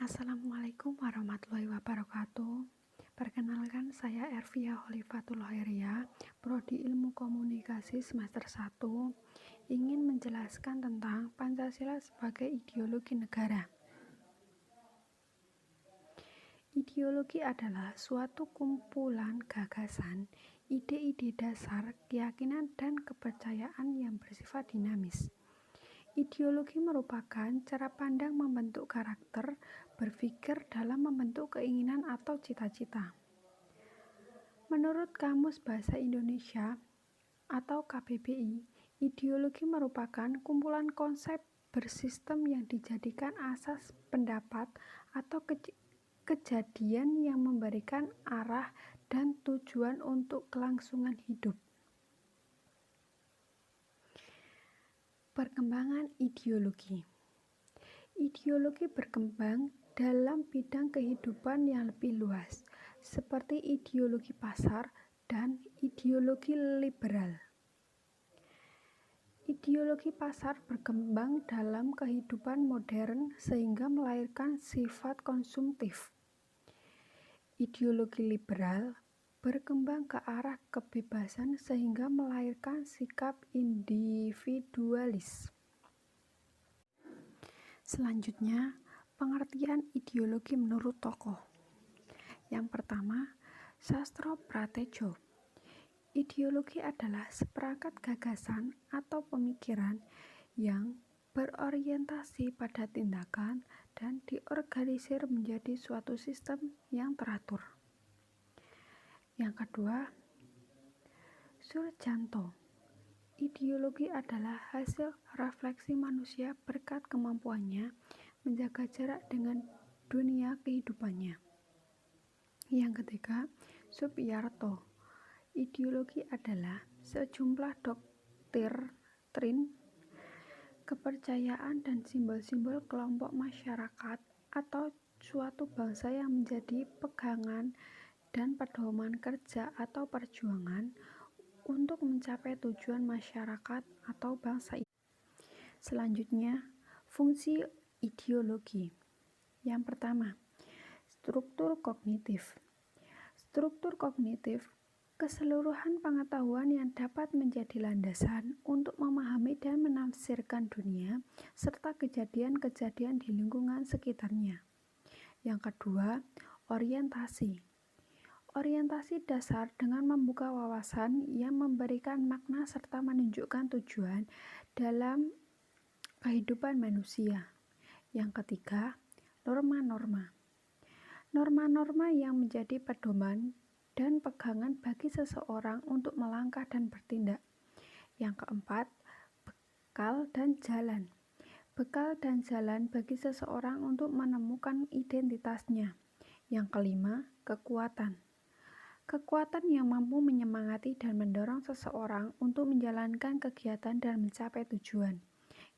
Assalamualaikum warahmatullahi wabarakatuh. Perkenalkan, saya Ervia Holifatul Hoiria, Prodi Ilmu Komunikasi semester 1, ingin menjelaskan tentang Pancasila sebagai ideologi negara. Ideologi adalah suatu kumpulan gagasan, ide-ide dasar, keyakinan, dan kepercayaan yang bersifat dinamis. Ideologi merupakan cara pandang membentuk karakter berpikir dalam membentuk keinginan atau cita-cita. Menurut Kamus Bahasa Indonesia atau KBBI, ideologi merupakan kumpulan konsep bersistem yang dijadikan asas pendapat atau kejadian yang memberikan arah dan tujuan untuk kelangsungan hidup. Perkembangan ideologi. Ideologi berkembang dalam bidang kehidupan yang lebih luas, seperti ideologi pasar dan ideologi liberal. Ideologi pasar berkembang dalam kehidupan modern sehingga melahirkan sifat konsumtif. Ideologi liberal berkembang ke arah kebebasan sehingga melahirkan sikap individualis. Selanjutnya, pengertian ideologi menurut tokoh. Yang pertama, Sastro Pratejo. Ideologi adalah seperangkat gagasan atau pemikiran yang berorientasi pada tindakan dan diorganisir menjadi suatu sistem yang teratur. Yang kedua, Surjanto. Ideologi adalah hasil refleksi manusia berkat kemampuannya menjaga jarak dengan dunia kehidupannya. Yang ketiga, Supriyarto. Ideologi adalah sejumlah doktrin, kepercayaan, dan simbol-simbol kelompok masyarakat atau suatu bangsa yang menjadi pegangan dan pedoman kerja atau perjuangan untuk mencapai tujuan masyarakat atau bangsa itu. Selanjutnya, fungsi ideologi. Yang pertama, struktur kognitif. Struktur kognitif, keseluruhan pengetahuan yang dapat menjadi landasan untuk memahami dan menafsirkan dunia serta kejadian-kejadian di lingkungan sekitarnya. Yang kedua, orientasi. Orientasi dasar dengan membuka wawasan yang memberikan makna serta menunjukkan tujuan dalam kehidupan manusia. Yang ketiga, norma-norma. Norma-norma yang menjadi pedoman dan pegangan bagi seseorang untuk melangkah dan bertindak. Yang keempat, bekal dan jalan. Bekal dan jalan bagi seseorang untuk menemukan identitasnya. Yang kelima, kekuatan. Kekuatan yang mampu menyemangati dan mendorong seseorang untuk menjalankan kegiatan dan mencapai tujuan.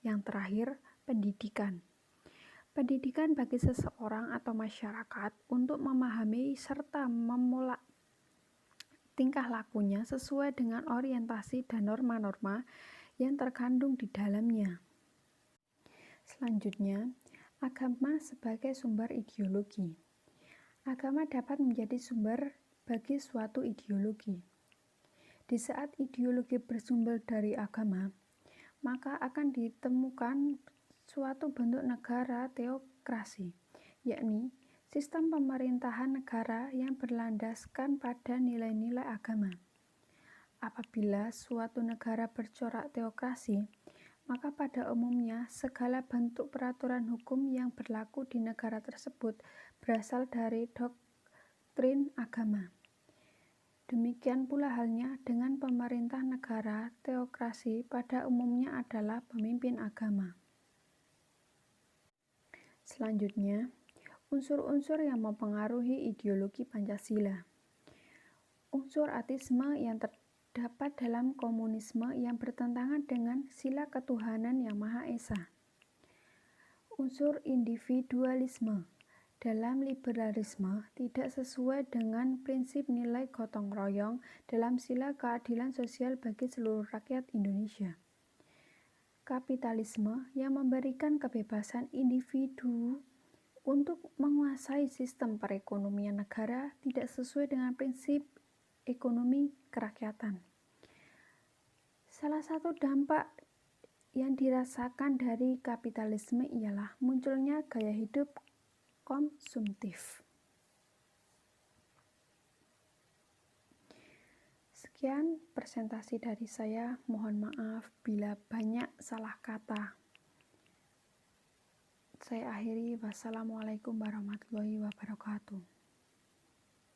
Yang terakhir, pendidikan. Pendidikan bagi seseorang atau masyarakat untuk memahami serta memulai tingkah lakunya sesuai dengan orientasi dan norma-norma yang terkandung di dalamnya. Selanjutnya, agama sebagai sumber ideologi. Agama dapat menjadi sumber bagi suatu ideologi. Di saat ideologi bersumber dari agama, maka akan ditemukan suatu bentuk negara teokrasi, yakni sistem pemerintahan negara yang berlandaskan pada nilai-nilai agama. Apabila suatu negara bercorak teokrasi, maka pada umumnya segala bentuk peraturan hukum yang berlaku di negara tersebut berasal dari doktrin agama. Demikian pula halnya dengan pemerintah negara teokrasi pada umumnya adalah pemimpin agama. Selanjutnya, unsur-unsur yang mempengaruhi ideologi Pancasila. Unsur ateisme yang terdapat dalam komunisme yang bertentangan dengan sila ketuhanan yang Maha Esa. Unsur individualisme dalam liberalisme tidak sesuai dengan prinsip nilai gotong royong dalam sila keadilan sosial bagi seluruh rakyat Indonesia. Kapitalisme yang memberikan kebebasan individu untuk menguasai sistem perekonomian negara tidak sesuai dengan prinsip ekonomi kerakyatan. Salah satu dampak yang dirasakan dari kapitalisme ialah munculnya gaya hidup konsumtif. Sekian presentasi dari saya, mohon maaf bila banyak salah kata. Saya akhiri, wassalamualaikum warahmatullahi wabarakatuh.